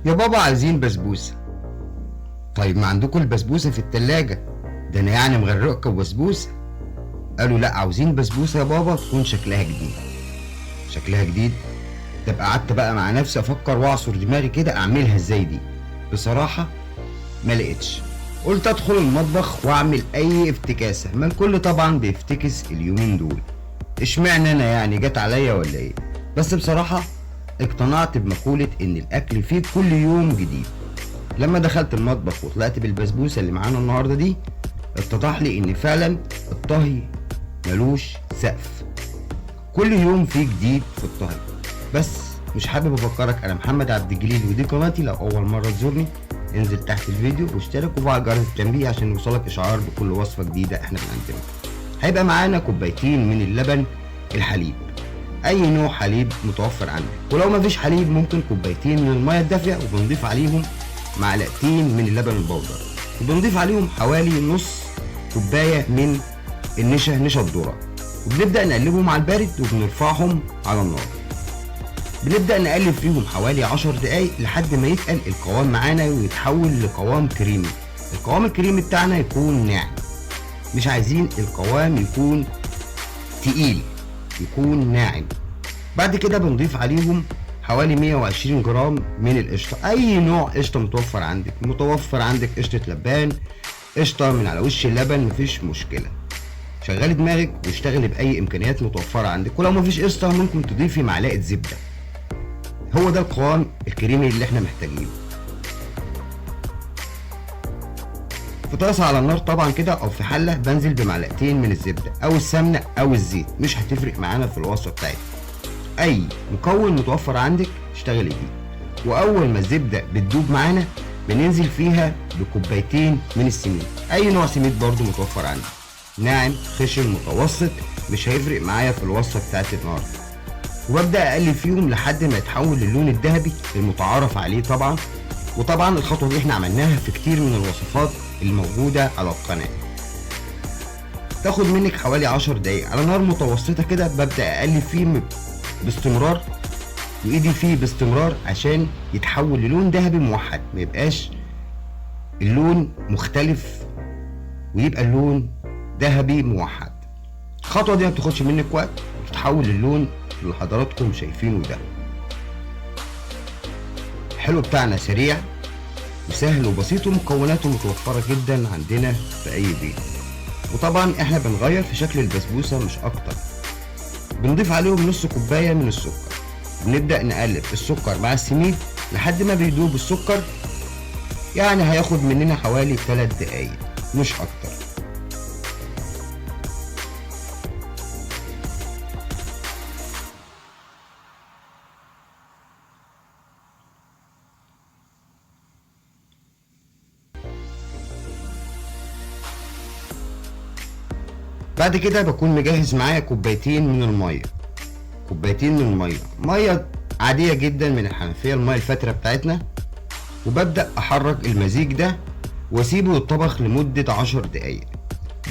يا بابا عايزين بسبوسة. طيب ما عندكم البسبوسة في التلاجة، ده انا يعني مغرقكم بسبوسة. قالوا لا عاوزين بسبوسة يا بابا تكون شكلها جديد. شكلها جديد؟ تبقى قعدت بقى مع نفسي افكر واعصر دماغي كده اعملها ازاي دي. بصراحة ما لقيتش، قلت ادخل المطبخ واعمل اي افتكاسة، ما الكل طبعا بيفتكس اليومين دول، اشمعنى انا يعني جت عليا ولا ايه؟ بس بصراحة اقتنعت بمقولة ان الاكل فيه كل يوم جديد. لما دخلت المطبخ وطلعت بالبسبوسة اللي معانا النهاردة دي، اتضح لي ان فعلا الطهي ملوش سقف، كل يوم فيه جديد في الطهي. بس مش حابب افكرك، انا محمد عبد الجليل ودي قناتي. لو اول مرة تزورني انزل تحت الفيديو واشترك وفعل جرس التنبيه عشان يوصلك اشعار بكل وصفة جديدة احنا بنقدمها. هيبقى معانا كوبايتين من اللبن الحليب، اي نوع حليب متوفر عندك، ولو مفيش حليب ممكن كوبايتين من المية الدافية، وبنضيف عليهم معلقتين من اللبن البودر، وبنضيف عليهم حوالي نص كوباية من نشا الذرة، وبنبدأ نقلبهم على البارد وبنرفعهم على النار. بنبدأ نقلب فيهم حوالي 10 دقايق لحد ما يتقل القوام معانا ويتحول لقوام كريمي. القوام الكريمي بتاعنا يكون ناعم، مش عايزين القوام يكون تقيل، يكون ناعم. بعد كده بنضيف عليهم حوالي 120 جرام من القشطة، أي نوع قشطة متوفر عندك قشطة لبان، قشطة من على وش اللبن، مفيش مشكلة. شغلي دماغك واشتغلي بأي إمكانيات متوفرة عندك، ولو مفيش قشطة ممكن تضيفي معلقة زبدة. هو ده القوام الكريمي اللي احنا محتاجينه. في طاسة على النار طبعا كده أو في حلة بنزل بمعلقتين من الزبدة أو السمنة أو الزيت، مش هتفرق معانا في الوصفة بتاعتنا. أي مكون متوفر عندك اشتغلي بيه. وأول ما الزبدة بتدوب معانا بننزل فيها بكوبايتين من السميد، أي نوع سميد برضو متوفر عندك، ناعم خشن متوسط، مش هيفرق معايا في الوصفة بتاعت النهاردة. وببدأ أقلب فيهم لحد ما يتحول للون الذهبي المتعارف عليه طبعا. وطبعا الخطوة دي احنا عملناها في كتير من الوصفات الموجودة على القناة. تاخد منك حوالي 10 دقايق على نار متوسطة كده، ببدأ أقلب فيه باستمرار وإيدي فيه باستمرار عشان يتحول للون ذهبي موحد، ما يبقاش اللون مختلف ويبقى اللون ذهبي موحد. الخطوة دي ما بتاخدش منك وقت وتتحول للون اللي حضراتكم شايفينه ده. الحلو بتاعنا سريع وسهل وبسيط ومكوناته متوفرة جدا عندنا في أي بيت. وطبعا احنا بنغير في شكل البسبوسة مش أكتر. بنضيف عليهم نص كوباية من السكر، بنبدأ نقلب السكر مع السميد لحد ما بيدوب السكر، يعني هياخد مننا حوالي 3 دقايق مش أكتر. بعد كده بكون مجهز معايا كوبايتين من المية، مية عادية جدا من الحنفية، المية الفترة بتاعتنا. وببدأ أحرك المزيج ده واسيبه يتطبخ لمدة 10 دقايق.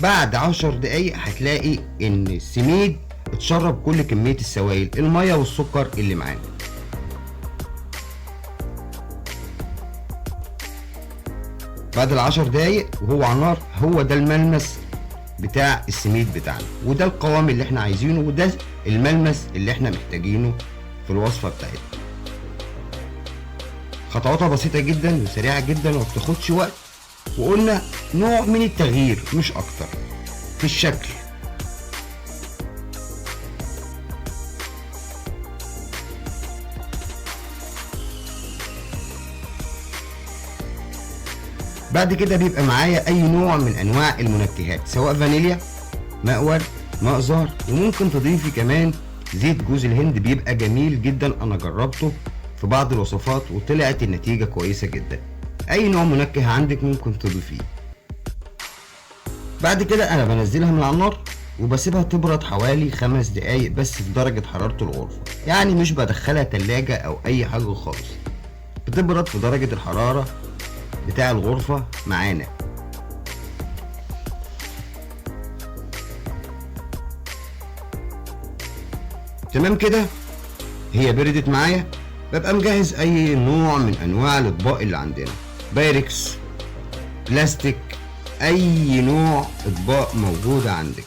بعد 10 دقايق هتلاقي ان السميد اتشرب كل كمية السوائل المية والسكر اللي معانا. بعد ال10 دقايق وهو على النار، هو ده الملمس بتاع السميد بتاعنا، وده القوام اللي احنا عايزينه، وده الملمس اللي احنا محتاجينه في الوصفة بتاعتنا. خطواتها بسيطة جدا وسريعة جدا ومبتاخدش وقت، وقلنا نوع من التغيير مش اكتر في الشكل. بعد كده بيبقى معايا اي نوع من انواع المنكهات، سواء فانيليا، مقور، مقزار، وممكن تضيفي كمان زيت جوز الهند، بيبقى جميل جدا. انا جربته في بعض الوصفات وطلعت النتيجة كويسة جدا. اي نوع منكه عندك ممكن تضيفيه. بعد كده انا بنزلها من على النار وبسيبها تبرد حوالي 5 دقايق بس في درجة حرارة الغرفة، يعني مش بدخلها تلاجة او اي حاجة خالص، بتبرد في درجة الحرارة بتاع الغرفة معانا. تمام كده، هي بردت معايا ببقى مجهز اي نوع من انواع الاطباق اللي عندنا، بايركس، بلاستيك، اي نوع اطباق موجودة عندك،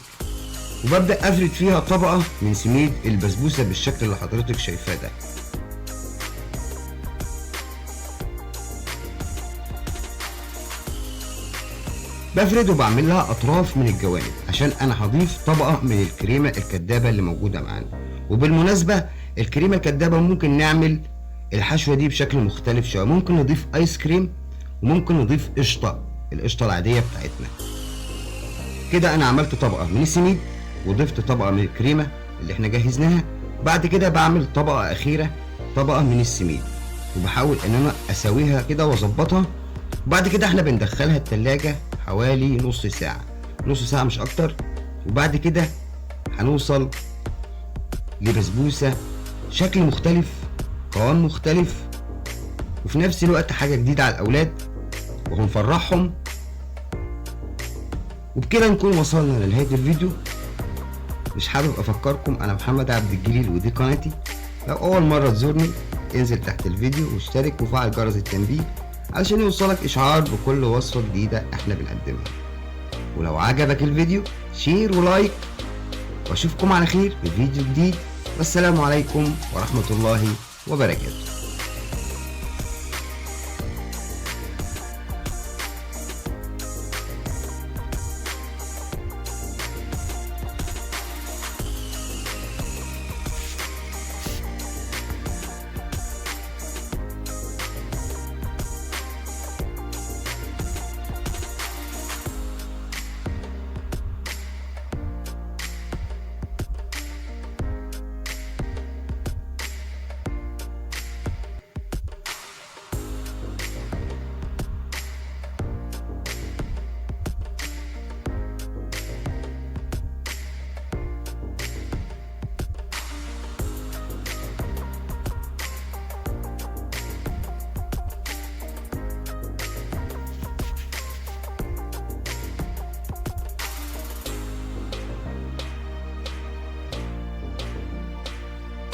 وببدأ افرد فيها طبقة من سميد البسبوسة بالشكل اللي حضرتك شايفاه ده. بفرد وبعمل لها اطراف من الجوانب عشان انا هضيف طبقة من الكريمة الكدابة اللي موجودة معانا. وبالمناسبة الكريمة الكدابة ممكن نعمل الحشوة دي بشكل مختلف شوية، ممكن نضيف ايس كريم وممكن نضيف قشطة، القشطة العادية بتاعتنا. كده انا عملت طبقة من السميد وضفت طبقة من الكريمة اللي احنا جهزناها. بعد كده بعمل طبقة اخيرة، طبقة من السميد، وبحاول ان انا اسويها كده واظبطها. وبعد كده احنا بندخلها التلاجة حوالي نص ساعة، نص ساعة مش اكتر. وبعد كده هنوصل لبسبوسة شكل مختلف، قوام مختلف، وفي نفس الوقت حاجة جديدة على الاولاد وهنفرحهم. وبكده نكون وصلنا لنهاية الفيديو. مش حابب افكركم انا محمد عبد الجليل ودي قناتي. لو اول مرة تزورني انزل تحت الفيديو واشترك وفعل جرس التنبيه علشان يوصلك اشعار بكل وصفة جديدة احنا بنقدمها. ولو عجبك الفيديو شير ولايك، واشوفكم على خير في فيديو جديد، والسلام عليكم ورحمة الله وبركاته.